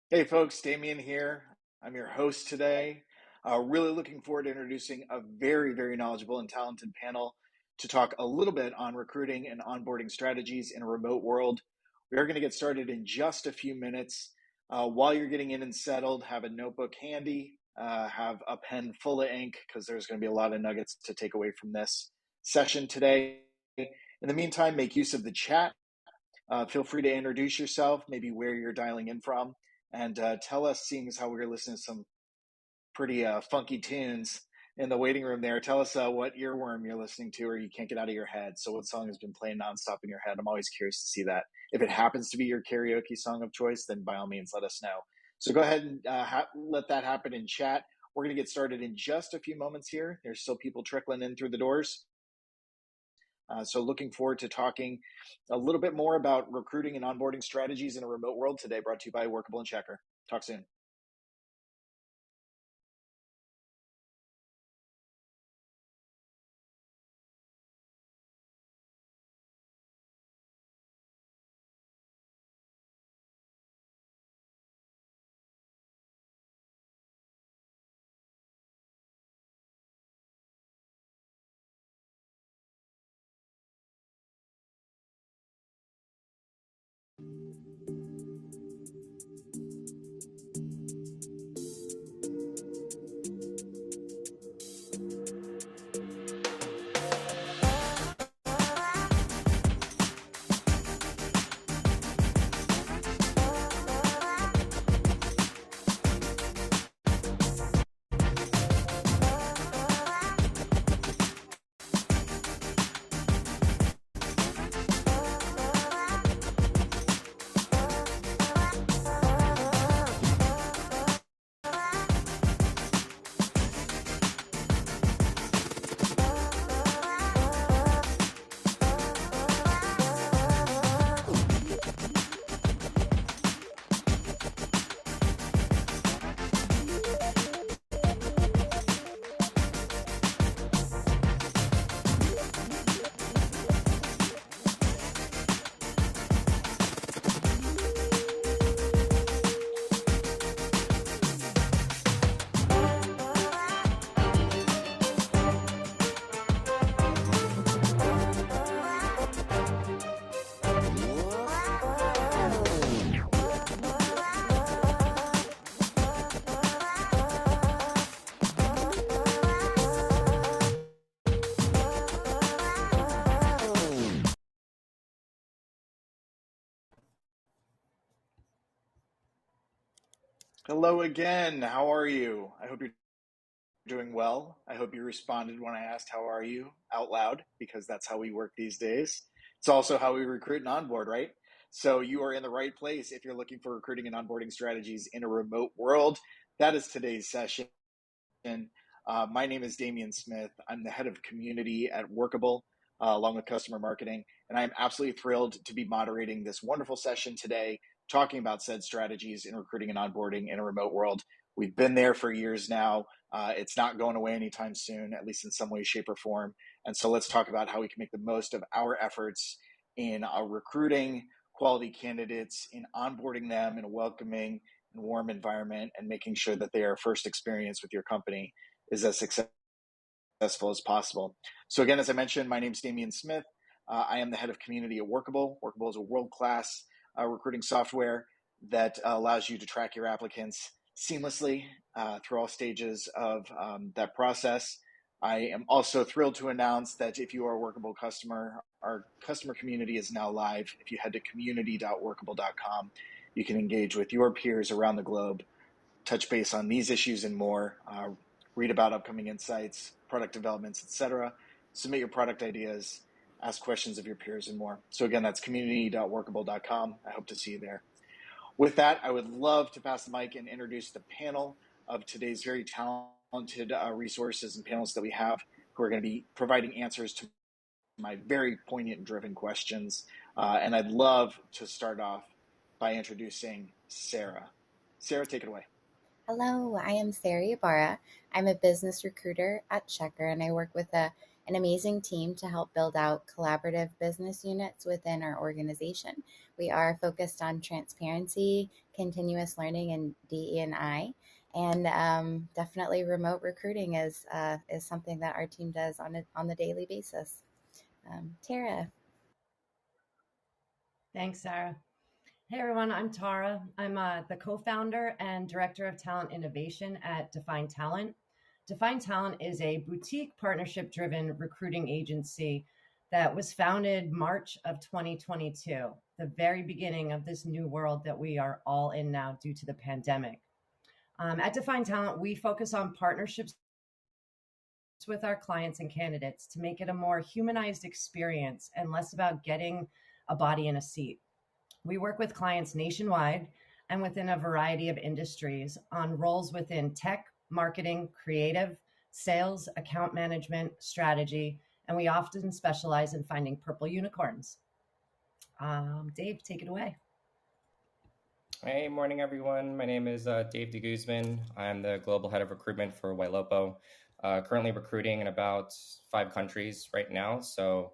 Hey folks, Damien here. I'm your host today. Really looking forward to introducing a very knowledgeable and talented panel to talk a little bit on recruiting and onboarding strategies in a remote world. We are going to get started in just a few minutes. While you're getting in and settled, have a notebook handy, have a pen full of ink because there's going to be a lot of nuggets to take away from this session today. In the meantime, make use of the chat. Feel free to introduce yourself, maybe where you're dialing in from, and tell us, seeing as how we were listening to some pretty funky tunes in the waiting room there, tell us what earworm you're listening to or you can't get out of your head. So what song has been playing nonstop in your head? I'm always curious to see that. If it happens to be your karaoke song of choice, then by all means, let us know. So go ahead and let that happen in chat. We're going to get started in just a few moments here. There's still people trickling in through the doors. So looking forward to talking a little bit more about recruiting and onboarding strategies in a remote world today, brought to you by Workable and Checkr. Talk soon. Hello again. How are you? I hope you're doing well. I hope you responded when I asked, how are you, out loud, because that's how we work these days. It's also how we recruit and onboard, right? So you are in the right place if you're looking for recruiting and onboarding strategies in a remote world. That is today's session. My name is Damien Smith. I'm the head of community at Workable, along with customer marketing. And I'm absolutely thrilled to be moderating this wonderful session today, talking about said strategies in recruiting and onboarding in a remote world. We've been there for years now. It's not going away anytime soon, at least in some way, shape, or form. And so let's talk about how we can make the most of our efforts in recruiting quality candidates, in onboarding them in a welcoming and warm environment, and making sure that their first experience with your company is as successful as possible. So again, as I mentioned, my name is Damien Smith. I am the head of community at Workable. Workable is a world-class recruiting software that allows you to track your applicants seamlessly through all stages of that process. I am also thrilled to announce that if you are a Workable customer, our customer community is now live. If you head to community.workable.com, you can engage with your peers around the globe, touch base on these issues and more, read about upcoming insights, product developments, etc. Submit your product ideas, ask questions of your peers and more. So again, that's community.workable.com. I hope to see you there. With that, I would love to pass the mic and introduce the panel of today's very talented resources and panelists that we have, who are going to be providing answers to my very poignant and driven questions. And I'd love to start off by introducing Sarah. Sarah, take it away. Hello, I am Sarah Ybarra. I'm a business recruiter at Checkr, and I work with an amazing team to help build out collaborative business units within our organization. We are focused on transparency, continuous learning, and DE&I, and definitely remote recruiting is something that our team does on the daily basis. Tara. Thanks, Sarah. Hey everyone, I'm Tara. I'm the co founder and director of talent innovation at DefinedTalent. DefinedTalent is a boutique partnership driven recruiting agency that was founded March of 2022, the very beginning of this new world that we are all in now due to the pandemic. At DefinedTalent, we focus on partnerships with our clients and candidates to make it a more humanized experience and less about getting a body in a seat. We work with clients nationwide and within a variety of industries on roles within tech, marketing, creative, sales, account management, strategy, and we often specialize in finding purple unicorns. Dave, take it away. Hey, morning everyone. My name is Dave Deguzman. I'm the global head of recruitment for Ylopo. Currently recruiting in about 5 countries right now. So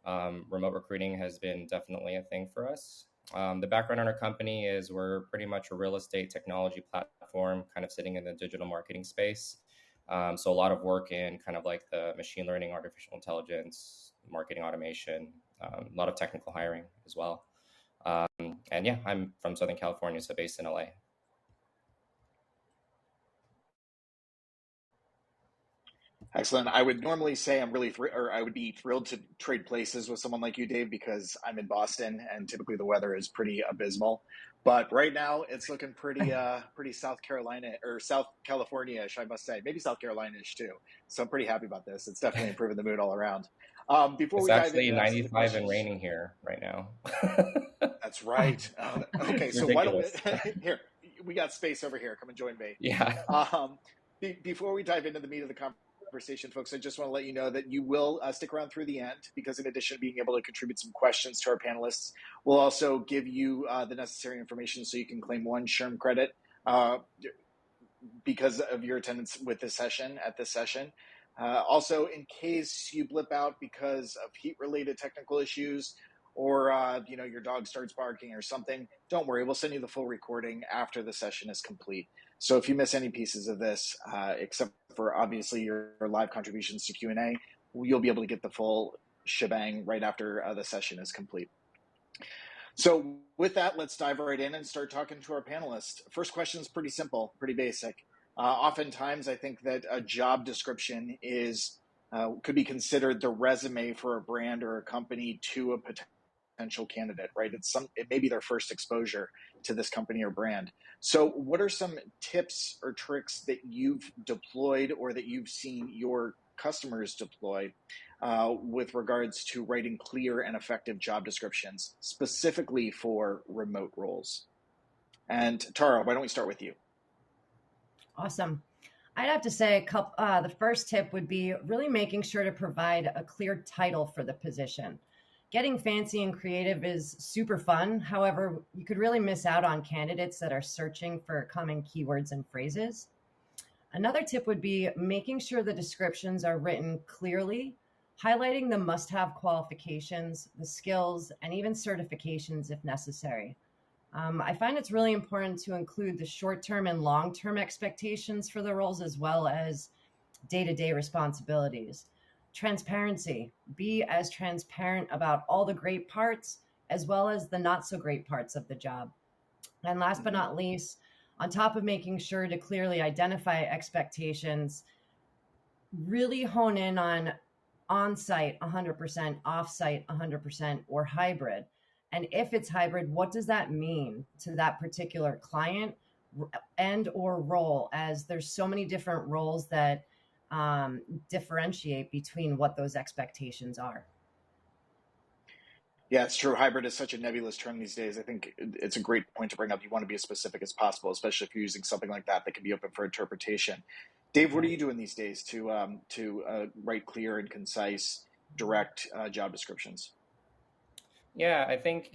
remote recruiting has been definitely a thing for us. The background on our company is we're pretty much a real estate technology platform, kind of sitting in the digital marketing space. So a lot of work in kind of like the machine learning, artificial intelligence, marketing automation, a lot of technical hiring as well. And yeah, I'm from Southern California, so based in LA. Excellent. I would normally say I would be thrilled to trade places with someone like you, Dave, because I'm in Boston and typically the weather is pretty abysmal. But right now it's looking pretty South Carolina or South California-ish, I must say, maybe South Carolina-ish too. So I'm pretty happy about this. It's definitely improving the mood all around. Before It's we dive actually into some of the 95 and questions, raining here right now. that's right. Okay, It's so why don't we ridiculous. here? We got space over here. Come and join me. Yeah. Before we dive into the meat of the conversation, folks, I just want to let you know that you will stick around through the end because, in addition to being able to contribute some questions to our panelists, we'll also give you the necessary information so you can claim 1 SHRM credit because of your attendance with this session at this session. Also, in case you blip out because of heat-related technical issues or your dog starts barking or something, don't worry. We'll send you the full recording after the session is complete. So if you miss any pieces of this, except for obviously your live contributions to Q&A, you'll be able to get the full shebang right after the session is complete. So with that, let's dive right in and start talking to our panelists. First question is pretty simple, pretty basic. Oftentimes, I think that a job description could be considered the resume for a brand or a company to a potential candidate, right? It may be their first exposure to this company or brand. So what are some tips or tricks that you've deployed or that you've seen your customers deploy with regards to writing clear and effective job descriptions, specifically for remote roles? And Tara, why don't we start with you? Awesome. I'd have to say the first tip would be really making sure to provide a clear title for the position. Getting fancy and creative is super fun. However, you could really miss out on candidates that are searching for common keywords and phrases. Another tip would be making sure the descriptions are written clearly, highlighting the must-have qualifications, the skills, and even certifications if necessary. I find it's really important to include the short-term and long-term expectations for the roles as well as day-to-day responsibilities. Transparency. Be as transparent about all the great parts as well as the not so great parts of the job. And last but not least, on top of making sure to clearly identify expectations, really hone in on site 100%, off site 100%, or hybrid. And if it's hybrid, what does that mean to that particular client and or role, as there's so many different roles that differentiate between what those expectations are. Yeah, it's true. Hybrid is such a nebulous term these days. I think it's a great point to bring up. You want to be as specific as possible, especially if you're using something like that can be open for interpretation. Dave, what are you doing these days to write clear and concise, direct job descriptions? Yeah, I think,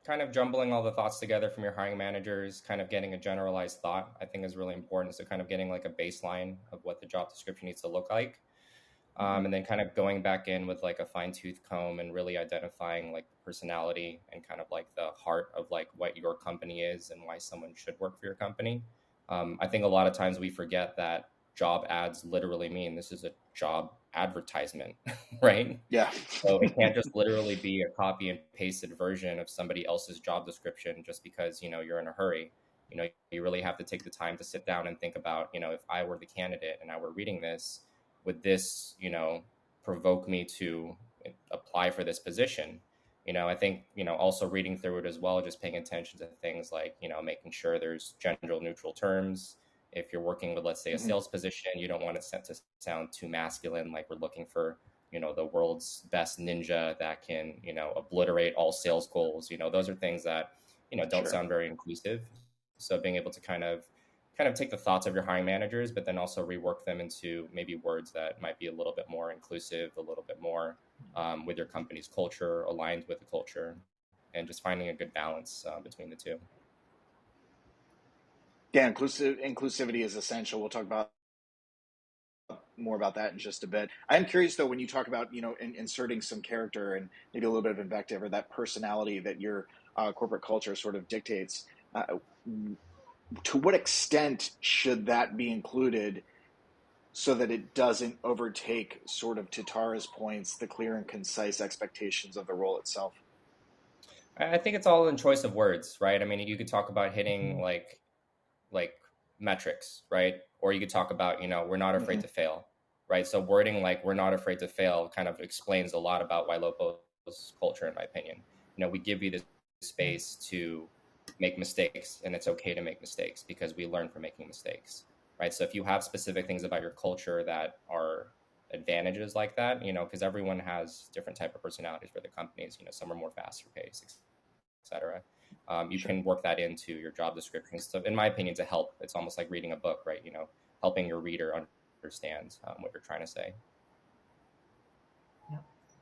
kind of jumbling all the thoughts together from your hiring managers, kind of getting a generalized thought, I think is really important. So kind of getting like a baseline of what the job description needs to look like. And then kind of going back in with like a fine tooth comb and really identifying like the personality and kind of like the heart of like what your company is and why someone should work for your company. I think a lot of times we forget that job ads literally mean this is a job advertisement, right? Yeah. So it can't just literally be a copy and pasted version of somebody else's job description just because, you're in a hurry. You really have to take the time to sit down and think about, if I were the candidate and I were reading this, would this, provoke me to apply for this position? I think, also reading through it as well, just paying attention to things like, making sure there's gender neutral terms. If you're working with, let's say, a sales position, you don't want it to sound too masculine, like we're looking for, the world's best ninja that can, obliterate all sales goals. Those are things that, don't sound very inclusive. So being able to kind of take the thoughts of your hiring managers, but then also rework them into maybe words that might be a little bit more inclusive, a little bit more with your company's culture, aligned with the culture, and just finding a good balance between the two. Yeah, inclusivity is essential. We'll talk about more about that in just a bit. I am curious though, when you talk about inserting some character and maybe a little bit of invective or that personality that your corporate culture sort of dictates, to what extent should that be included so that it doesn't overtake, sort of to Tara's points, the clear and concise expectations of the role itself? I think it's all in choice of words, right? I mean, you could talk about hitting like metrics, right? Or you could talk about, we're not afraid to fail, right? So wording like we're not afraid to fail kind of explains a lot about Ylopo's culture, in my opinion. We give you this space to make mistakes, and it's okay to make mistakes because we learn from making mistakes, right? So if you have specific things about your culture that are advantages like that, because everyone has different type of personalities for the companies, some are more faster paced, etc. You can work that into your job description. So in my opinion, to help, it's almost like reading a book, right? Helping your reader understand what you're trying to say.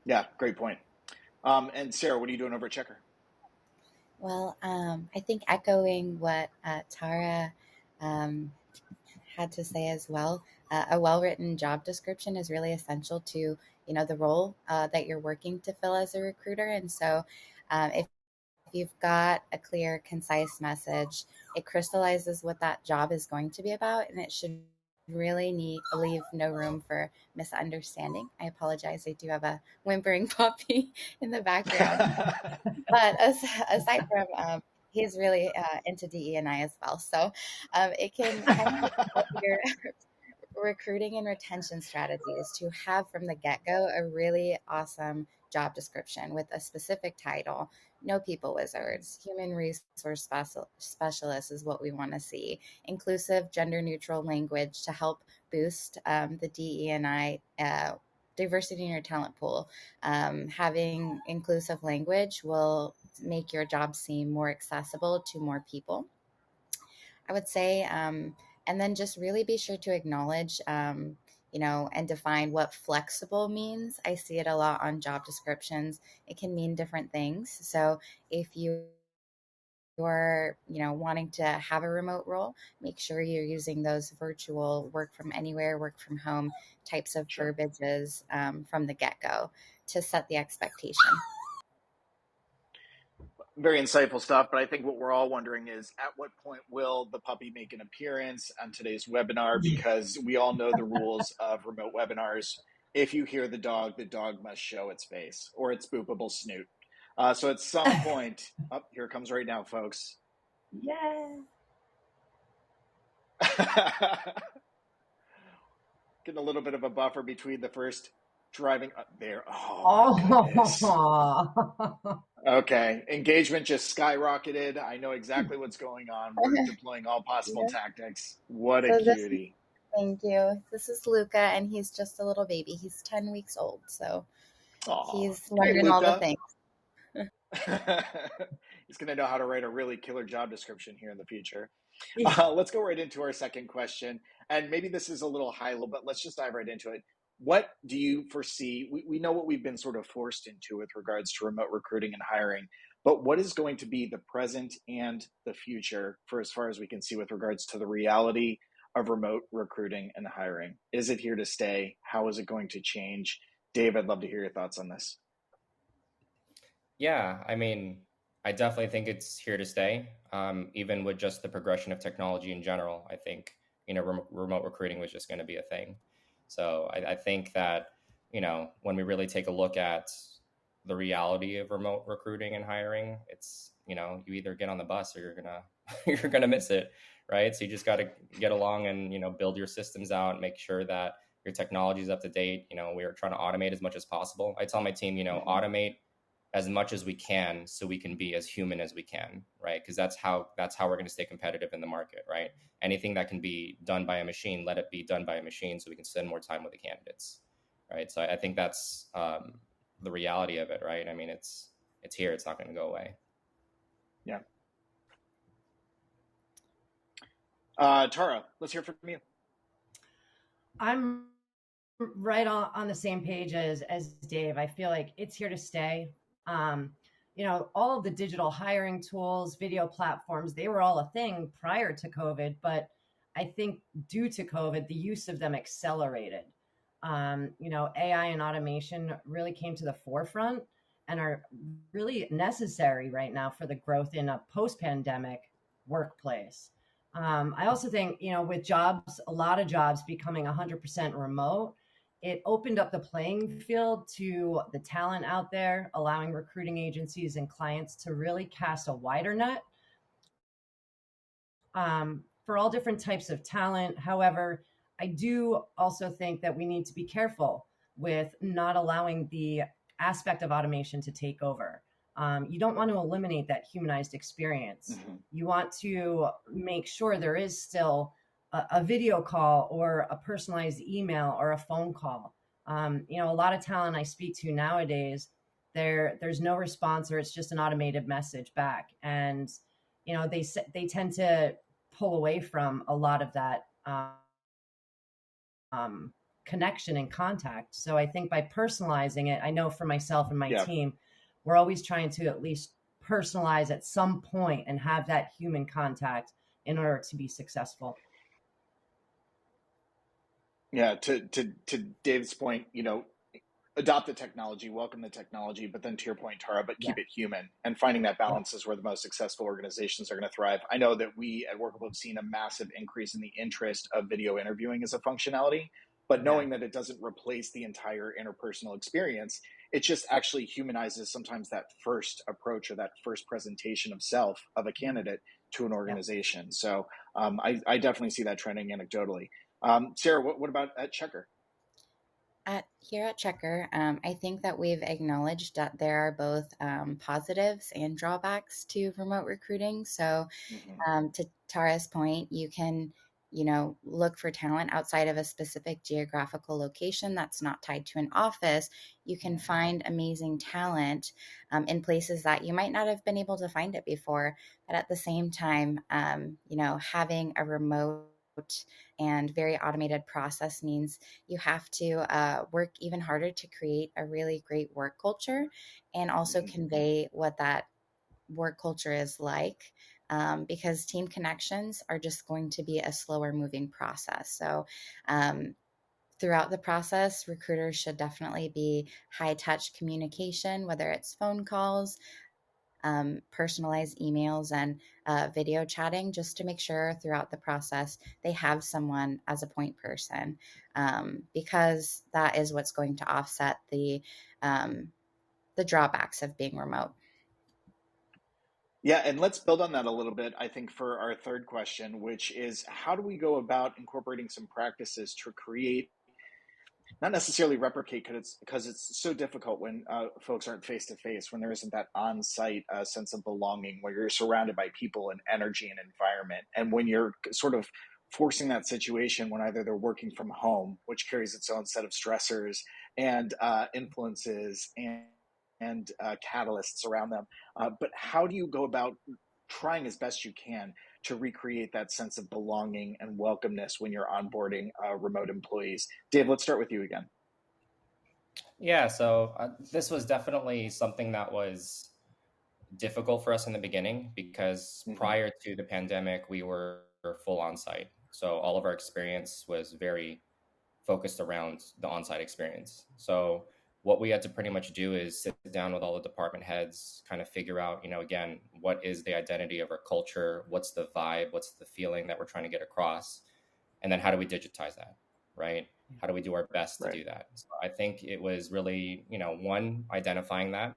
Yeah, great point. And Sarah, what are you doing over at Checkr? Well, I think echoing what Tara had to say as well, a well-written job description is really essential to the role that you're working to fill as a recruiter. And so, if you've got a clear, concise message, it crystallizes what that job is going to be about, and it should really leave no room for misunderstanding. I apologize. I do have a whimpering puppy in the background. But aside from, he's really into DE&I as well. So it can kind of help your recruiting and retention strategies to have from the get-go a really awesome job description with a specific title. No people wizards. Human resource specialist is what we want to see. Inclusive, gender neutral language to help boost the DE&I diversity in your talent pool. Having inclusive language will make your job seem more accessible to more people, I would say. And then just really be sure to acknowledge, and define what flexible means. I see it a lot on job descriptions. It can mean different things. So if you're wanting to have a remote role, make sure you're using those virtual work from anywhere, work from home types of verbiages from the get-go to set the expectation. Very insightful stuff, but I think what we're all wondering is, at what point will the puppy make an appearance on today's webinar? Because we all know the rules of remote webinars. If you hear the dog must show its face or its boopable snoot. So at some point, here it comes right now, folks. Yeah. Getting a little bit of a buffer between the first driving up there. Oh. Okay, engagement just skyrocketed. I know exactly what's going on. We're deploying all possible tactics. What a cutie. Thank you. This is Luca, and he's just a little baby. He's 10 weeks old, so he's learning all the things. He's going to know how to write a really killer job description here in the future. Let's go right into our second question. And maybe this is a little high level, but let's just dive right into it. What do you foresee? We know what we've been sort of forced into with regards to remote recruiting and hiring, But what is going to be the present and the future for as far as we can see with regards to the reality of remote recruiting and hiring? Is it here to stay? How is it going to change? Dave, I'd love to hear your thoughts on this. Yeah, I mean, I definitely think it's here to stay. Even with just the progression of technology in general, I think, remote recruiting was just going to be a thing. So I think that, when we really take a look at the reality of remote recruiting and hiring, it's, you either get on the bus or you're gonna you're gonna miss it, right? So you just got to get along and, build your systems out, make sure that your technology is up to date. We're trying to automate as much as possible. I tell my team, automate as much as we can so we can be as human as we can, right? Because that's how we're going to stay competitive in the market, right? Anything that can be done by a machine, let it be done by a machine so we can spend more time with the candidates, right? So I think that's the reality of it, right? I mean, it's here, it's not going to go away. Yeah. Tara, let's hear from you. I'm right on the same page as Dave. I feel like it's here to stay. All of the digital hiring tools, video platforms, they were all a thing prior to COVID, but I think due to COVID, the use of them accelerated. AI and automation really came to the forefront and are really necessary right now for the growth in a post-pandemic workplace. I also think, with a lot of jobs becoming 100% remote, it opened up the playing field to the talent out there, allowing recruiting agencies and clients to really cast a wider net for all different types of talent. However, I do also think that we need to be careful with not allowing the aspect of automation to take over. You don't want to eliminate that humanized experience. Mm-hmm. You want to make sure there is still a video call or a personalized email or a phone call. A lot of talent I speak to nowadays, there's no response or it's just an automated message back. And, they tend to pull away from a lot of that connection and contact. So I think by personalizing it, I know for myself and my team, we're always trying to at least personalize at some point and have that human contact in order to be successful. Yeah, to Dave's point, adopt the technology, welcome the technology, but then to your point, Tara, but keep it human. And finding that balance is where the most successful organizations are going to thrive. I know that we at Workable have seen a massive increase in the interest of video interviewing as a functionality, but knowing that it doesn't replace the entire interpersonal experience, it just actually humanizes sometimes that first approach or that first presentation of self of a candidate to an organization. So I definitely see that trending anecdotally. Sarah, what about at Checkr? Here at Checkr, I think that we've acknowledged that there are both positives and drawbacks to remote recruiting. So, to Tara's point, you can, look for talent outside of a specific geographical location that's not tied to an office. You can find amazing talent in places that you might not have been able to find it before. But at the same time, having a remote and very automated process means you have to work even harder to create a really great work culture and also convey what that work culture is like, because team connections are just going to be a slower moving process. So throughout the process, recruiters should definitely be high touch communication, whether it's phone calls, personalized emails, and video chatting, just to make sure throughout the process they have someone as a point person, because that is what's going to offset the drawbacks of being remote. Yeah, and let's build on that a little bit, I think, for our third question, which is how do we go about incorporating some practices to create, not necessarily replicate, because it's so difficult when folks aren't face to face, when there isn't that on site sense of belonging, where you're surrounded by people and energy and environment, and when you're sort of forcing that situation when either they're working from home, which carries its own set of stressors and influences and catalysts around them. But how do you go about trying as best you can to recreate that sense of belonging and welcomeness when you're onboarding remote employees? Dave, let's start with you again. Yeah, so this was definitely something that was difficult for us in the beginning because prior to the pandemic, we were full on-site. So all of our experience was very focused around the on-site experience. So what we had to pretty much do is sit down with all the department heads, kind of figure out, again, what is the identity of our culture? What's the vibe? What's the feeling that we're trying to get across? And then how do we digitize that, right? How do we do our best to do that? So I think it was really, one, identifying that,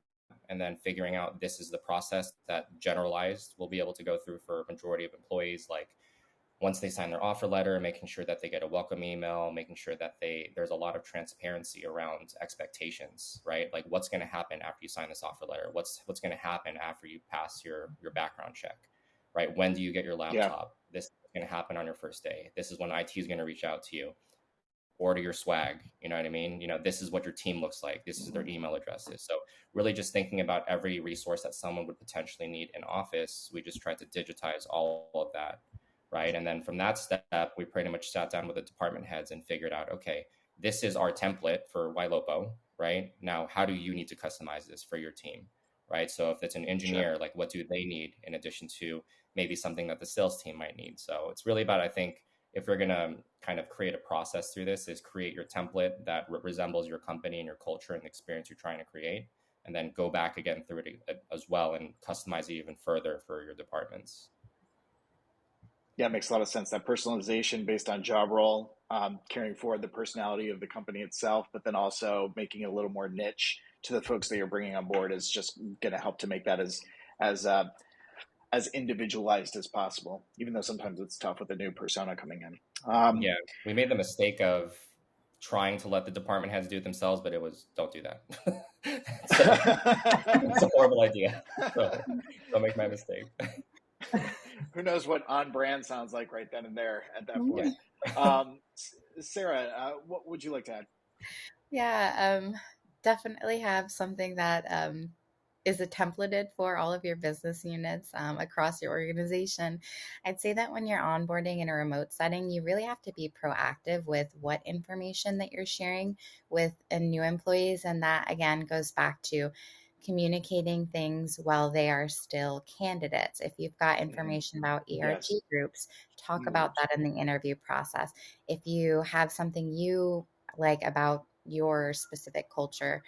and then figuring out this is the process that generalized we'll be able to go through for a majority of employees, like once they sign their offer letter, making sure that they get a welcome email, making sure that there's a lot of transparency around expectations, right? Like what's going to happen after you sign this offer letter? What's going to happen after you pass your background check, right? When do you get your laptop? This is going to happen on your first day. This is when IT is going to reach out to you. Order your swag, you know what I mean? This is what your team looks like. This is their email addresses. So really just thinking about every resource that someone would potentially need in office, we just tried to digitize all of that, right? And then from that step, we pretty much sat down with the department heads and figured out, okay, this is our template for Ylopo, right? Now, how do you need to customize this for your team, right? So if it's an engineer, like what do they need in addition to maybe something that the sales team might need? So it's really about, I think, if you're going to kind of create a process through this, is create your template that resembles your company and your culture and the experience you're trying to create, and then go back again through it as well and customize it even further for your departments. Yeah, it makes a lot of sense. That personalization based on job role, carrying forward the personality of the company itself, but then also making it a little more niche to the folks that you're bringing on board is just going to help to make that as individualized as possible, even though sometimes it's tough with a new persona coming in. Yeah, we made the mistake of trying to let the department heads do it themselves, but don't do that. It's a horrible idea. So don't make my mistake. Who knows what on brand sounds like right then and there at that point. Sarah, what would you like to add? Yeah, definitely have something that is a templated for all of your business units across your organization. I'd say that when you're onboarding in a remote setting, you really have to be proactive with what information that you're sharing with new employees. And that, again, goes back to communicating things while they are still candidates. If you've got information about ERG groups, talk about that in the interview process. If you have something you like about your specific culture,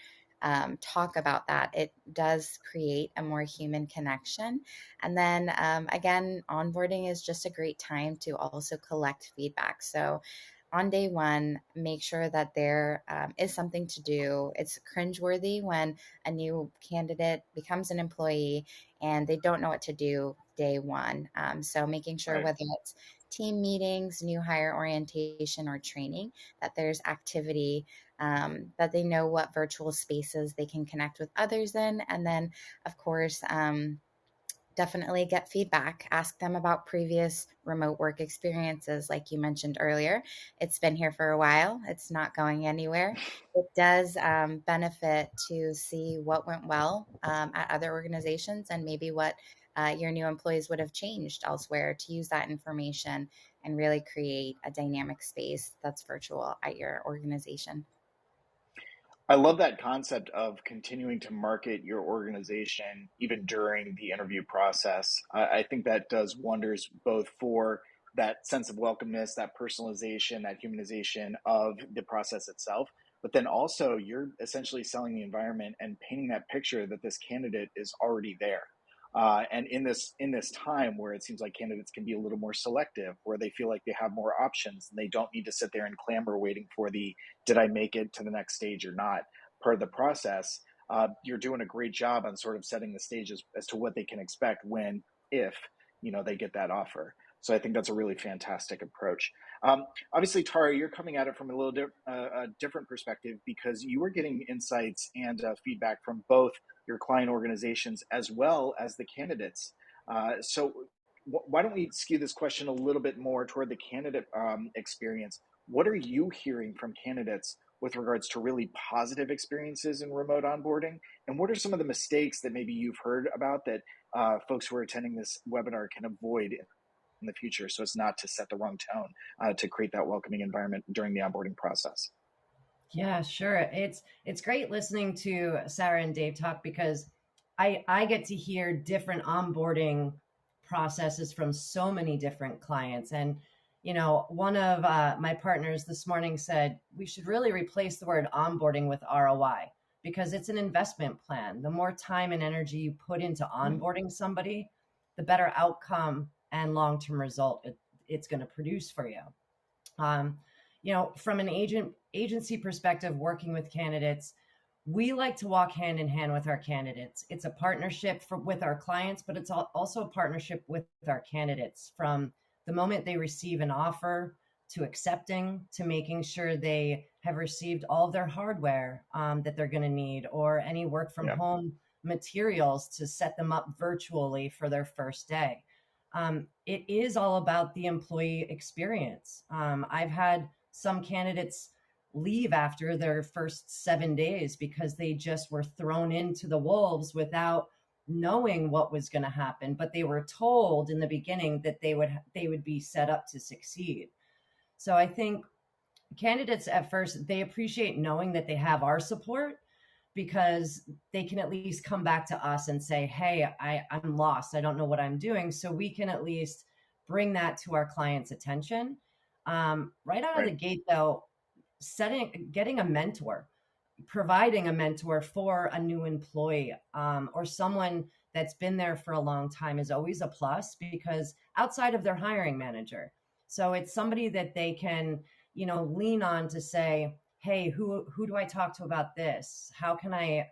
talk about that. It does create a more human connection. And then again, onboarding is just a great time to also collect feedback. So on day one, make sure that there is something to do. It's cringeworthy when a new candidate becomes an employee and they don't know what to do day one. So making sure whether it's team meetings, new hire orientation, or training, that there's activity, that they know what virtual spaces they can connect with others in. And then, of course, definitely get feedback. Ask them about previous remote work experiences. Like you mentioned earlier, it's been here for a while. It's not going anywhere. It does benefit to see what went well at other organizations and maybe what your new employees would have changed elsewhere to use that information and really create a dynamic space that's virtual at your organization. I love that concept of continuing to market your organization even during the interview process. I think that does wonders both for that sense of welcomeness, that personalization, that humanization of the process itself. But then also, you're essentially selling the environment and painting that picture that this candidate is already there. And in this time where it seems like candidates can be a little more selective, where they feel like they have more options and they don't need to sit there and clamor waiting for the did I make it to the next stage or not part of the process. You're doing a great job on sort of setting the stage as to what they can expect when, if, they get that offer. So I think that's a really fantastic approach. Obviously, Tara, you're coming at it from a little different perspective because you were getting insights and feedback from both your client organizations as well as the candidates. So why don't we skew this question a little bit more toward the candidate experience? What are you hearing from candidates with regards to really positive experiences in remote onboarding? And what are some of the mistakes that maybe you've heard about that folks who are attending this webinar can avoid in the future so as not to set the wrong tone to create that welcoming environment during the onboarding process? Yeah, sure. It's great listening to Sarah and Dave talk because I get to hear different onboarding processes from so many different clients. And, one of my partners this morning said we should really replace the word onboarding with ROI because it's an investment plan. The more time and energy you put into onboarding somebody, the better outcome and long-term result it's going to produce for you. From an agency perspective, working with candidates, we like to walk hand in hand with our candidates. It's a partnership with our clients, but it's also a partnership with our candidates from the moment they receive an offer to accepting to making sure they have received all of their hardware that they're going to need or any work from home materials to set them up virtually for their first day. It is all about the employee experience. I've had some candidates leave after their first 7 days because they just were thrown into the wolves without knowing what was going to happen, but they were told in the beginning that they would be set up to succeed. So I think candidates at first, they appreciate knowing that they have our support because they can at least come back to us and say, hey, I'm lost. I don't know what I'm doing. So we can at least bring that to our client's attention. Right out of the gate, though, getting a mentor, providing a mentor for a new employee or someone that's been there for a long time is always a plus because outside of their hiring manager. So it's somebody that they can, lean on to say, hey, who do I talk to about this? How can I,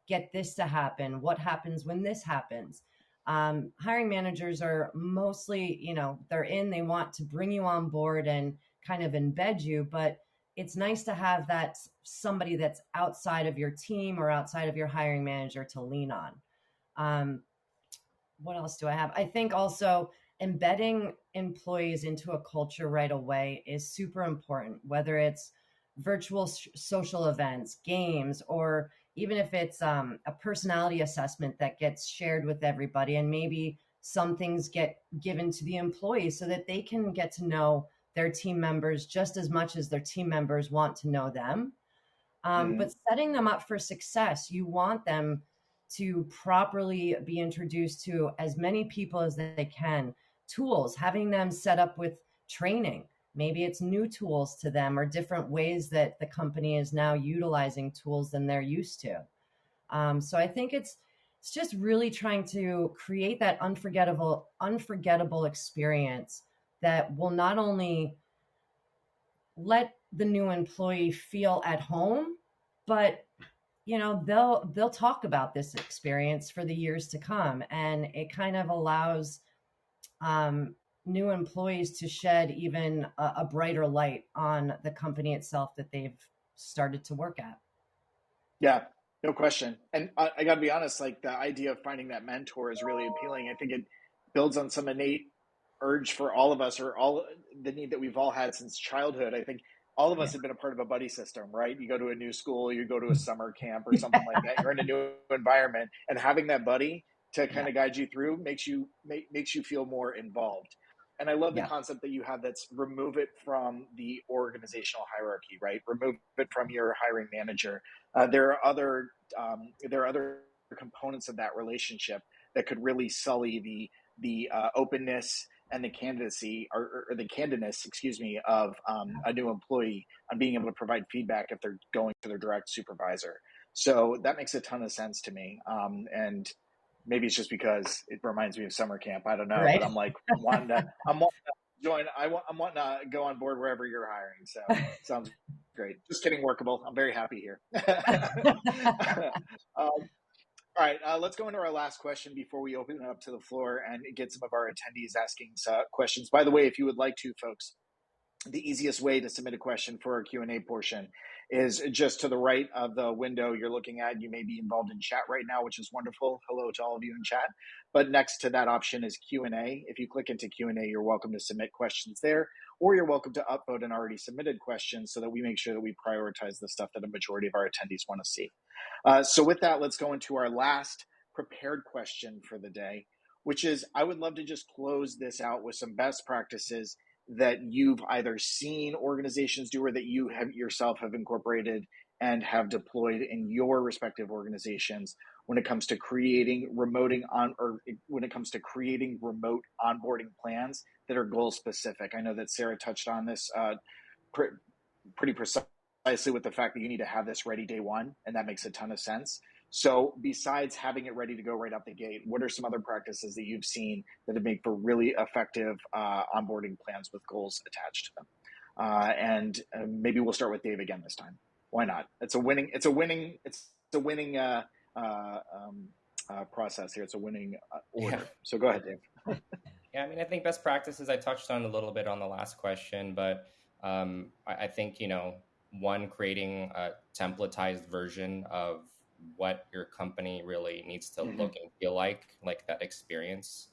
get this to happen? What happens when this happens? Hiring managers are mostly, they want to bring you on board and kind of embed you, but it's nice to have that somebody that's outside of your team or outside of your hiring manager to lean on. What else do I have? I think also embedding employees into a culture right away is super important, whether it's virtual social events, games, or even if it's a personality assessment that gets shared with everybody and maybe some things get given to the employees so that they can get to know their team members just as much as their team members want to know them. But setting them up for success, you want them to properly be introduced to as many people as they can. Tools, having them set up with training. Maybe it's new tools to them or different ways that the company is now utilizing tools than they're used to. So I think it's just really trying to create that unforgettable experience that will not only let the new employee feel at home, but they'll talk about this experience for the years to come, and it kind of allows new employees to shed even a brighter light on the company itself that they've started to work at. Yeah, no question. And I got to be honest, like the idea of finding that mentor is really appealing. I think it builds on some innate urge for all of us, or all the need that we've all had since childhood. I think all of us have been a part of a buddy system, right? You go to a new school, you go to a summer camp or something like that. You're in a new environment, and having that buddy to kind of guide you through makes you feel more involved. And I love the concept that you have that's remove it from the organizational hierarchy, right? Remove it from your hiring manager. There are other components of that relationship that could really sully the openness and the candidacy or the candidness, of a new employee on being able to provide feedback if they're going to their direct supervisor. So that makes a ton of sense to me. And maybe it's just because it reminds me of summer camp. I don't know, but I'm like wanting to join. I'm wanting to go on board wherever you're hiring. So sounds great. Just kidding, Workable. I'm very happy here. All right, let's go into our last question before we open it up to the floor and get some of our attendees asking questions. By the way, if you would like to, folks, the easiest way to submit a question for our Q&A portion is just to the right of the window you're looking at. You may be involved in chat right now, which is wonderful. Hello to all of you in chat. But next to that option is Q&A. If you click into Q&A, you're welcome to submit questions there, or you're welcome to upvote an already submitted question so that we make sure that we prioritize the stuff that a majority of our attendees want to see. So with that, let's go into our last prepared question for the day, which is, I would love to just close this out with some best practices that you've either seen organizations do or that you have yourself have incorporated and have deployed in your respective organizations when it comes to creating remote onboarding plans that are goal specific? I know that Sarah touched on this pretty precisely with the fact that you need to have this ready day one, and that makes a ton of sense. So besides having it ready to go right out the gate, what are some other practices that you've seen that have made for really effective onboarding plans with goals attached to them? And maybe we'll start with Dave again this time. Why not? It's a winning process here. It's a winning order. Yeah. So go ahead, Dave. Yeah, I mean, I think best practices I touched on a little bit on the last question, but I think, one, creating a templatized version of what your company really needs to look and feel like that experience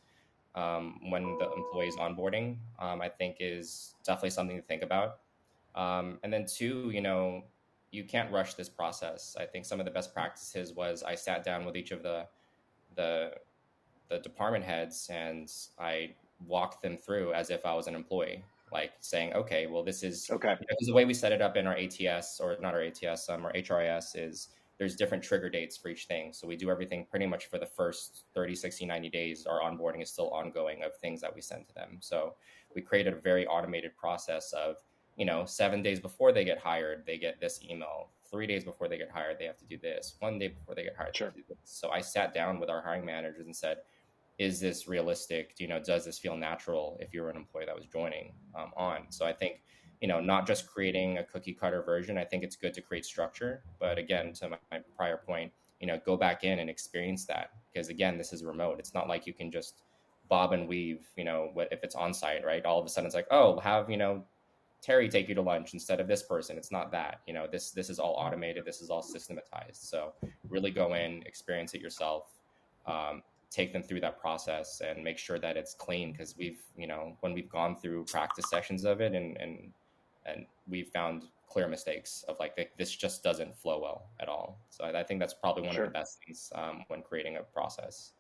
when the employee is onboarding, I think is definitely something to think about. And then two, you can't rush this process. I think some of the best practices was I sat down with each of the the department heads and I walked them through as if I was an employee, like saying, okay, well, this is Okay. because the way we set it up in our ATS, or not our ATS, our HRIS, is there's different trigger dates for each thing. So we do everything pretty much for the first 30, 60, 90 days. Our onboarding is still ongoing of things that we send to them. So we created a very automated process of, 7 days before they get hired, they get this email. 3 days before they get hired, they have to do this. 1 day before they get hired, Sure. they have to do this. So I sat down with our hiring managers and said, is this realistic? Does this feel natural if you're an employee that was joining on? So I think, not just creating a cookie cutter version. I think it's good to create structure, but again, to my prior point, go back in and experience that, because again, this is remote. It's not like you can just bob and weave, if it's on site, right? All of a sudden it's like, oh, have, Terry take you to lunch instead of this person. It's not that, this is all automated. This is all systematized. So really go in, experience it yourself, take them through that process and make sure that it's clean, because we've, when we've gone through practice sessions of it and we've found clear mistakes of like, this just doesn't flow well at all. So I think that's probably one Sure. of the best things when creating a process.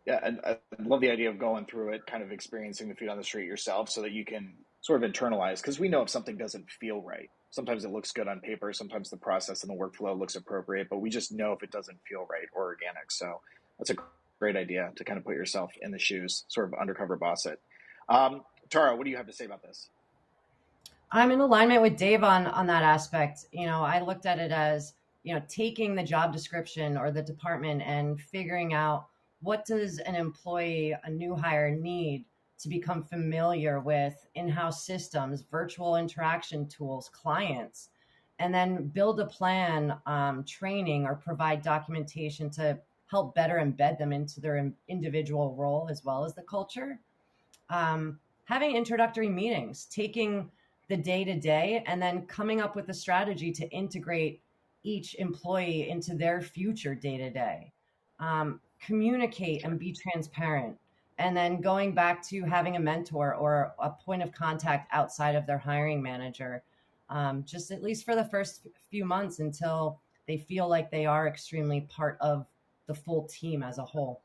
Yeah, and I love the idea of going through it, kind of experiencing the feet on the street yourself so that you can sort of internalize, because we know if something doesn't feel right. Sometimes it looks good on paper, sometimes the process and the workflow looks appropriate, but we just know if it doesn't feel right or organic. So that's a great idea to kind of put yourself in the shoes, sort of undercover boss it. Tara, what do you have to say about this? I'm in alignment with Dave on that aspect. I looked at it as, taking the job description or the department and figuring out what does an employee, a new hire, need to become familiar with in-house systems, virtual interaction tools, clients, and then build a plan, training, or provide documentation to help better embed them into their individual role as well as the culture. Having introductory meetings, taking the day to day, and then coming up with a strategy to integrate each employee into their future day to day. Communicate and be transparent. And then going back to having a mentor or a point of contact outside of their hiring manager, just at least for the first few months until they feel like they are extremely part of the full team as a whole.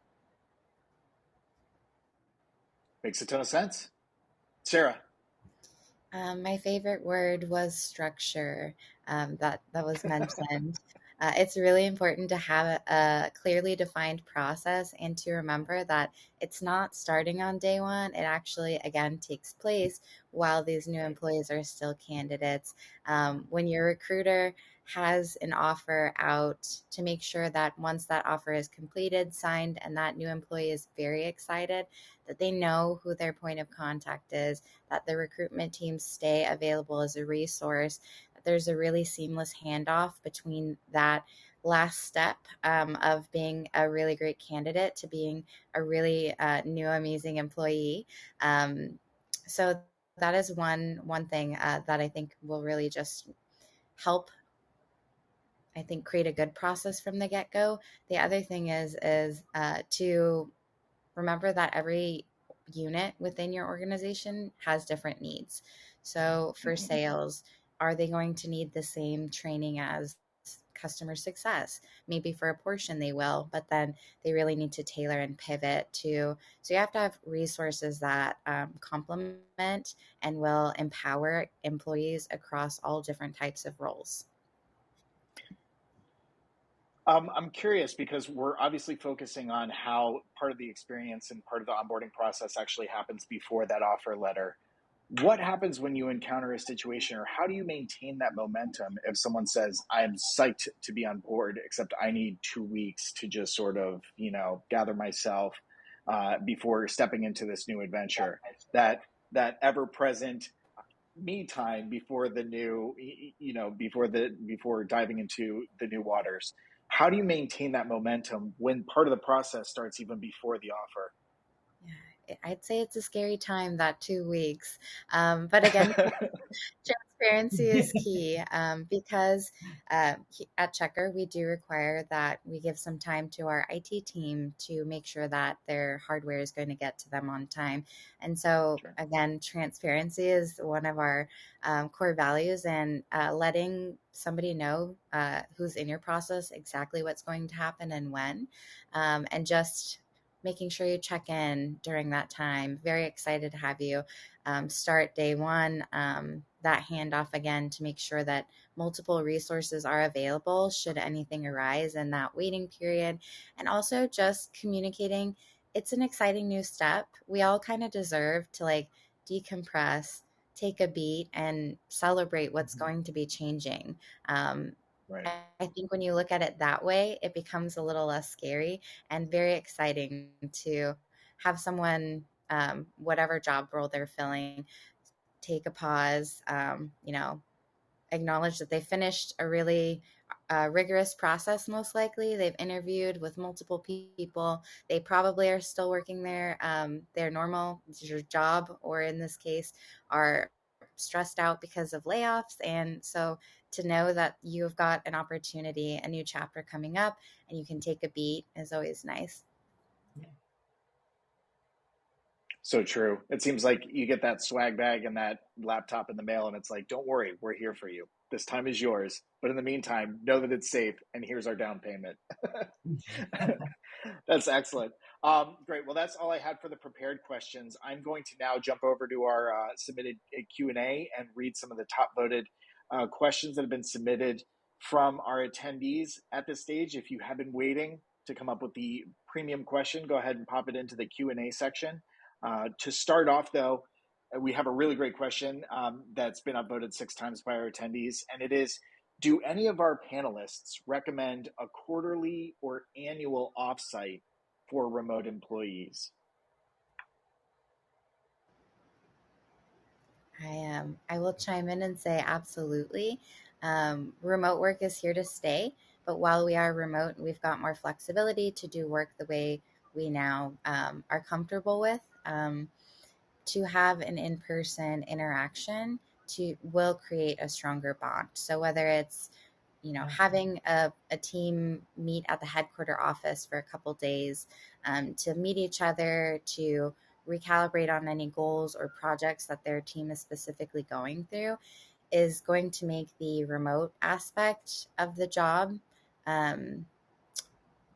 Makes a ton of sense. Sarah. My favorite word was structure. That was mentioned. It's really important to have a clearly defined process and to remember that it's not starting on day one. It actually, again, takes place while these new employees are still candidates. When your recruiter has an offer out, to make sure that once that offer is completed, signed, and that new employee is very excited, that they know who their point of contact is, that the recruitment teams stay available as a resource, that there's a really seamless handoff between that last step of being a really great candidate to being a really new, amazing employee. So that is one thing that I think will really just help, I think, create a good process from the get-go. The other thing is to remember that every unit within your organization has different needs. So for sales, are they going to need the same training as customer success? Maybe for a portion they will, but then they really need to tailor and pivot to. So you have to have resources that complement and will empower employees across all different types of roles. I'm curious because we're obviously focusing on how part of the experience and part of the onboarding process actually happens before that offer letter. What happens when you encounter a situation, or how do you maintain that momentum if someone says, I'm psyched to be on board, except I need 2 weeks to just sort of, gather myself before stepping into this new adventure? That ever present me time before the new, before diving into the new waters. How do you maintain that momentum when part of the process starts even before the Yeah, I'd say it's a scary time, that 2 weeks. But again, offer? transparency is key, because at Checkr, we do require that we give some time to our IT team to make sure that their hardware is going to get to them on time. And so, Sure. again, transparency is one of our core values, and letting somebody know who's in your process exactly what's going to happen and when, and just making sure you check in during that time. Very excited to have you start day one. That handoff again to make sure that multiple resources are available should anything arise in that waiting period. And also just communicating, it's an exciting new step. We all kind of deserve to like decompress, take a beat, and celebrate what's going to be changing. Um, Right. I think when you look at it that way, it becomes a little less scary and very exciting to have someone, whatever job role they're filling, take a pause, acknowledge that they finished a really rigorous process. Most likely they've interviewed with multiple people. They probably are still working their normal job, or in this case are stressed out because of layoffs. And so to know that you've got an opportunity, a new chapter coming up, and you can take a beat is always nice. So true. It seems like you get that swag bag and that laptop in the mail, and it's like, don't worry, we're here for you. This time is yours. But in the meantime, know that it's safe, and here's our down payment. That's excellent. Great. Well, that's all I had for the prepared questions. I'm going to now jump over to our submitted Q&A and read some of the top voted questions that have been submitted from our attendees at this stage. If you have been waiting to come up with the premium question, go ahead and pop it into the Q&A section. To start off, though, we have a really great question that's been upvoted 6 times by our attendees, and it is, do any of our panelists recommend a quarterly or annual offsite for remote employees? I will chime in and say absolutely. Remote work is here to stay, but while we are remote, we've got more flexibility to do work the way we now are comfortable with. To have an in-person interaction will create a stronger bond. So whether it's having a team meet at the headquarter office for a couple days, to meet each other, to recalibrate on any goals or projects that their team is specifically going through, is going to make the remote aspect of the job, um,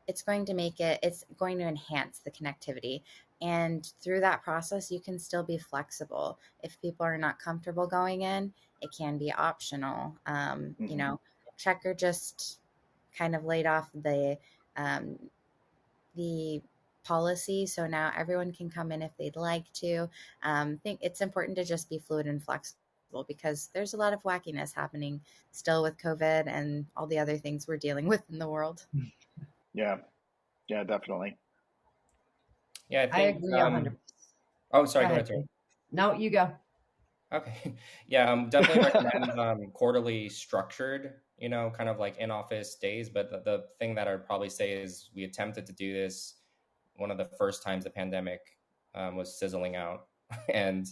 it's going to enhance the connectivity. And through that process, you can still be flexible. If people are not comfortable going in, it can be optional. Checkr just kind of laid off um, the policy, so now everyone can come in if they'd like to. Think it's important to just be fluid and flexible, because there's a lot of wackiness happening still with COVID and all the other things we're dealing with in the world. Yeah, yeah, definitely. Yeah, I I think. agree 100%. Oh, Go sorry. Go ahead. ahead, Tori. No, you go. Okay. Yeah, definitely recommend quarterly structured, kind of like in office days. But the thing that I'd probably say is we attempted to do this one of the first times the pandemic was sizzling out. And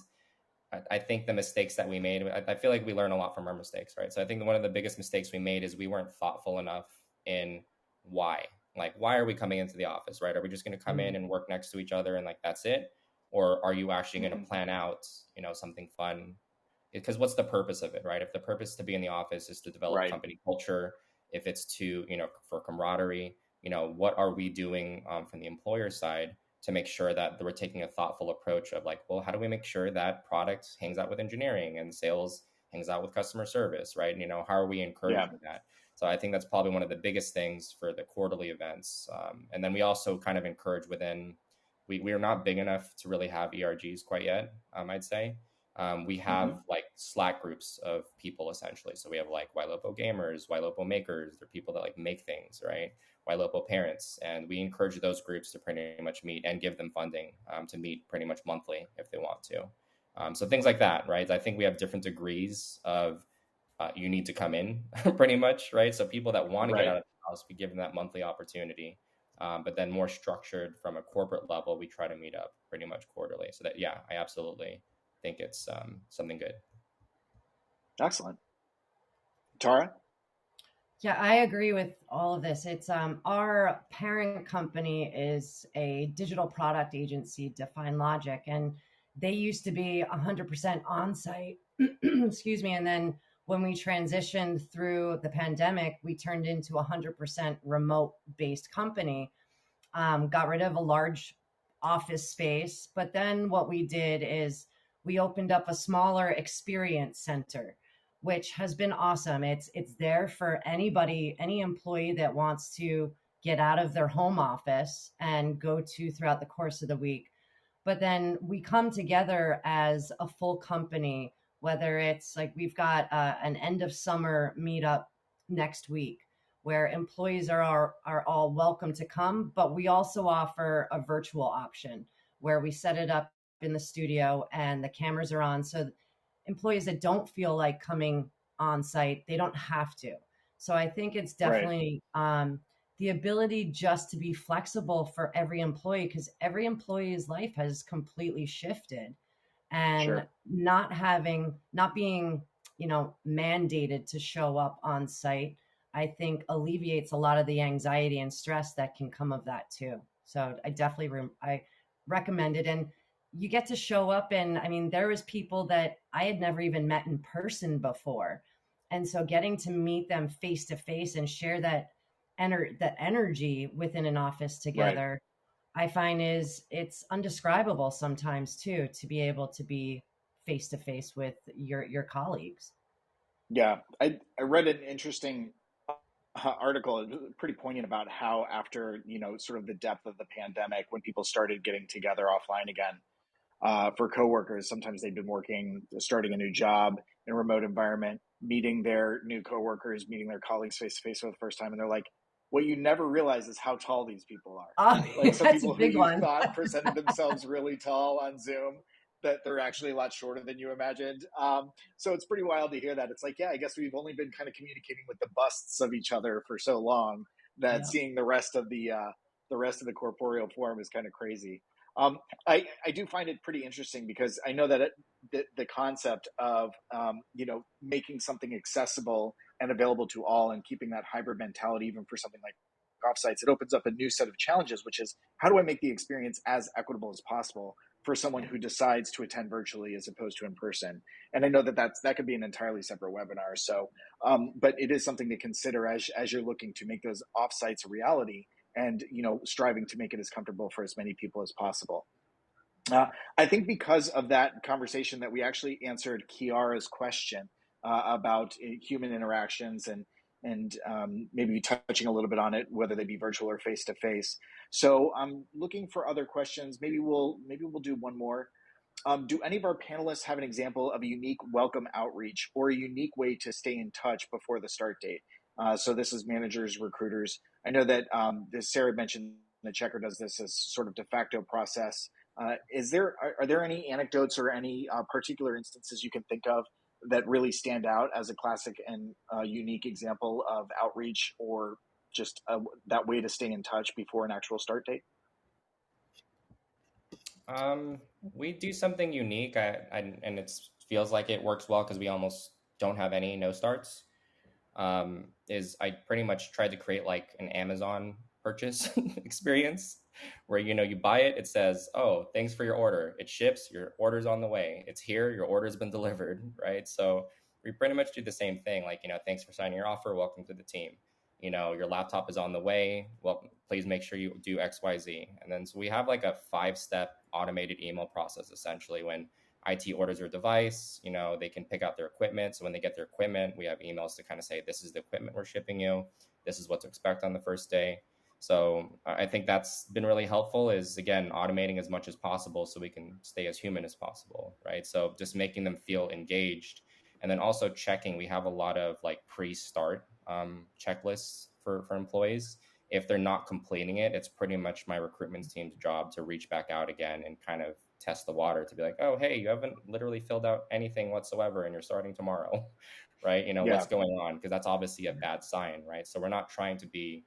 I think the mistakes that we made, I feel like we learn a lot from our mistakes, right? So I think one of the biggest mistakes we made is we weren't thoughtful enough in why. Like, why are we coming into the office, right? Are we just going to come in and work next to each other and like that's it? Or are you actually going to plan out, something fun? Because what's the purpose of it, right? If the purpose to be in the office is to develop Right. company culture, if it's to, for camaraderie, what are we doing from the employer side to make sure that we're taking a thoughtful approach of like, well, how do we make sure that product hangs out with engineering and sales hangs out with customer service, right? And, how are we Yeah. encouraging that? So I think that's probably one of the biggest things for the quarterly events. And then we also kind of encourage within, we are not big enough to really have ERGs quite yet, I'd say. We have like Slack groups of people essentially. So we have like Ylopo gamers, Ylopo makers, they're people that like make things, right? Ylopo parents. And we encourage those groups to pretty much meet and give them funding to meet pretty much monthly if they want to. So things like that, right? I think we have different degrees of you need to come in pretty much, right? So people that want to get out of the house, we give them that monthly opportunity. But then more structured from a corporate level, we try to meet up pretty much quarterly. So that, yeah, I absolutely think it's something good. Excellent. Tara? Yeah, I agree with all of this. It's our parent company is a digital product agency, DefinedLogic, and they used to be 100% on site. Excuse me. And then when we transitioned through the pandemic, we turned into a 100% remote based company, got rid of a large office space. But then what we did is we opened up a smaller experience center, which has been awesome. It's there for anybody, any employee that wants to get out of their home office and go to throughout the course of the week. But then we come together as a full company, whether it's like we've got an end of summer meetup next week where employees are all welcome to come, but we also offer a virtual option where we set it up in the studio and the cameras are on. So employees that don't feel like coming on site, they don't have to. So I think it's definitely the ability just to be flexible for every employee, because every employee's life has completely shifted, and not being, mandated to show up on site, I think alleviates a lot of the anxiety and stress that can come of that too. So I recommend it. And you get to show up, and I mean, there was people that I had never even met in person before. And so getting to meet them face to face and share that energy within an office together, I find it's undescribable sometimes too, to be able to be face to face with your colleagues. Yeah, I read an interesting article, pretty poignant, about how after, sort of the depth of the pandemic, when people started getting together offline again, for coworkers, sometimes they've been starting a new job in a remote environment, meeting their new coworkers, meeting their colleagues face to face for the first time, and they're like, what you never realize is how tall these people are. Oh, Like some that's a people who big you one. thought presented themselves really tall on Zoom, that they're actually a lot shorter than you imagined. So it's pretty wild to hear that. It's like, yeah, I guess we've only been kind of communicating with the busts of each other for so long that seeing the rest of the corporeal form is kind of crazy. I do find it pretty interesting because I know that the concept of making something accessible and available to all and keeping that hybrid mentality, even for something like offsites, it opens up a new set of challenges, which is how do I make the experience as equitable as possible for someone who decides to attend virtually as opposed to in person. And I know that could be an entirely separate webinar. So, but it is something to consider as you're looking to make those offsites a reality, and striving to make it as comfortable for as many people as possible. I think because of that conversation that we actually answered Kiara's question about human interactions, and maybe touching a little bit on it, whether they be virtual or face to face. So I'm looking for other questions. Maybe we'll do one more. Do any of our panelists have an example of a unique welcome outreach or a unique way to stay in touch before the start date? So this is managers, recruiters. I know that Sarah mentioned that Checkr does this as sort of de facto process. Are there any anecdotes or any particular instances you can think of that really stand out as a classic and unique example of outreach, or just that way to stay in touch before an actual start date? We do something unique, and it feels like it works well because we almost don't have any no starts. Is I pretty much tried to create like an Amazon purchase experience where you buy it, it says, oh, thanks for your order, it ships, your order's on the way, it's here, your order's been delivered, right? So we pretty much do the same thing, like, thanks for signing your offer, welcome to the team, your laptop is on the way, well, please make sure you do XYZ. And then so we have like a 5-step automated email process essentially when IT orders their device, they can pick out their equipment. So when they get their equipment, we have emails to kind of say, this is the equipment we're shipping you. This is what to expect on the first day. So I think that's been really helpful, is, again, automating as much as possible so we can stay as human as possible, right? So just making them feel engaged. And then also checking, we have a lot of like pre-start checklists for employees. If they're not completing it, it's pretty much my recruitment team's job to reach back out again and kind of test the water, to be like, oh, hey, you haven't literally filled out anything whatsoever and you're starting tomorrow, right? What's going on? Because that's obviously a bad sign, right? So we're not trying to be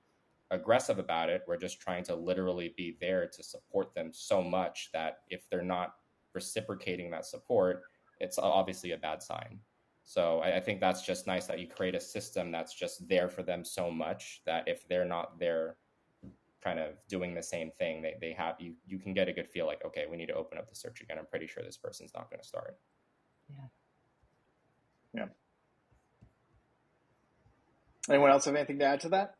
aggressive about it. We're just trying to literally be there to support them so much that if they're not reciprocating that support, it's obviously a bad sign. So I think that's just nice that you create a system that's just there for them so much that if they're not there kind of doing the same thing, they have, you can get a good feel like, okay, we need to open up the search again. I'm pretty sure this person's not going to start. Yeah. Anyone else have anything to add to that?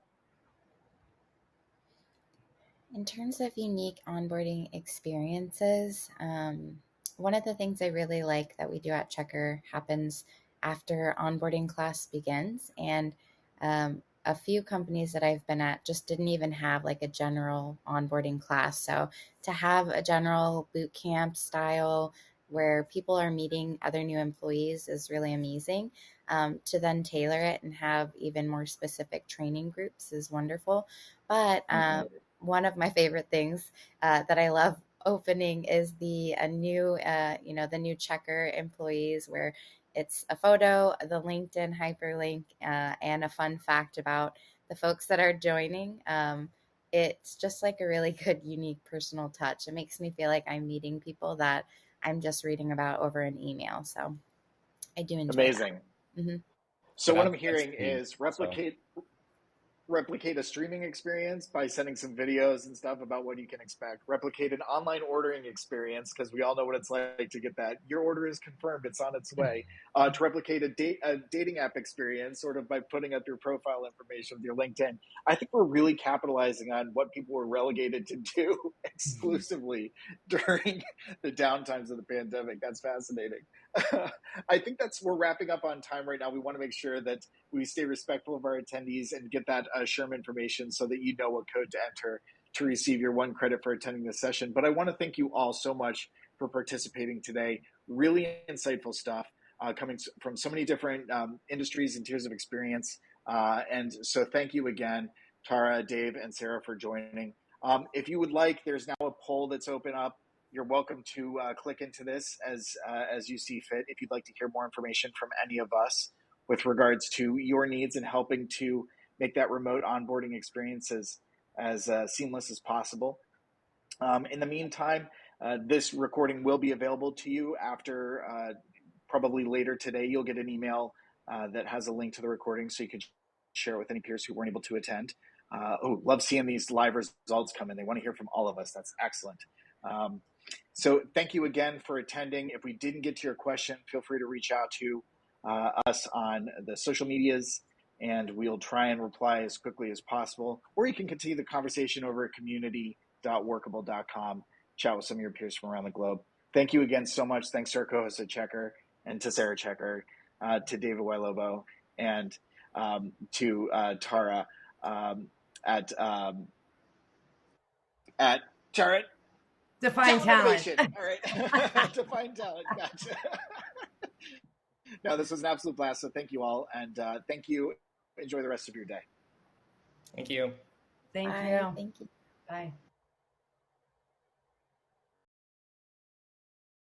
In terms of unique onboarding experiences, one of the things I really like that we do at Checkr happens after onboarding class begins. And a few companies that I've been at just didn't even have like a general onboarding class. So to have a general boot camp style where people are meeting other new employees is really amazing. To then tailor it and have even more specific training groups is wonderful. But one of my favorite things that I love opening is the new Checkr employees, where it's a photo, the LinkedIn hyperlink, and a fun fact about the folks that are joining. It's just like a really good, unique personal touch. It makes me feel like I'm meeting people that I'm just reading about over an email. So I do enjoy Amazing. that. Mm-hmm. So what I'm hearing is replicate a streaming experience by sending some videos and stuff about what you can expect. Replicate an online ordering experience, because we all know what it's like to get that. Your order is confirmed. It's on its way. To replicate a dating app experience, sort of by putting up your profile information with your LinkedIn. I think we're really capitalizing on what people were relegated to do exclusively during the downtimes of the pandemic. That's fascinating. I think we're wrapping up on time right now. We want to make sure that we stay respectful of our attendees and get that SHRM information so that you know what code to enter to receive your 1 credit for attending this session. But I want to thank you all so much for participating today. Really insightful stuff coming from so many different industries and tiers of experience. And so thank you again, Tara, Dave, and Sarah, for joining. If you would like, there's now a poll that's open up. You're welcome to click into this as you see fit. If you'd like to hear more information from any of us with regards to your needs and helping to make that remote onboarding experience as seamless as possible. In the meantime, this recording will be available to you after probably later today. You'll get an email that has a link to the recording so you can share it with any peers who weren't able to attend. Love seeing these live results come in. They want to hear from all of us. That's excellent. So thank you again for attending. If we didn't get to your question, feel free to reach out to us on the social medias, and we'll try and reply as quickly as possible. Or you can continue the conversation over at community.workable.com. Chat with some of your peers from around the globe. Thank you again so much. Thanks to our co-host at Checkr and to Sarah Checkr, to David Ylopo, and to Tara at Tara. DefinedTalent. All right. DefinedTalent. Gotcha. No, this was an absolute blast. So thank you all. And thank you. Enjoy the rest of your day. Thank you. Thank Bye. you. Thank you. Bye.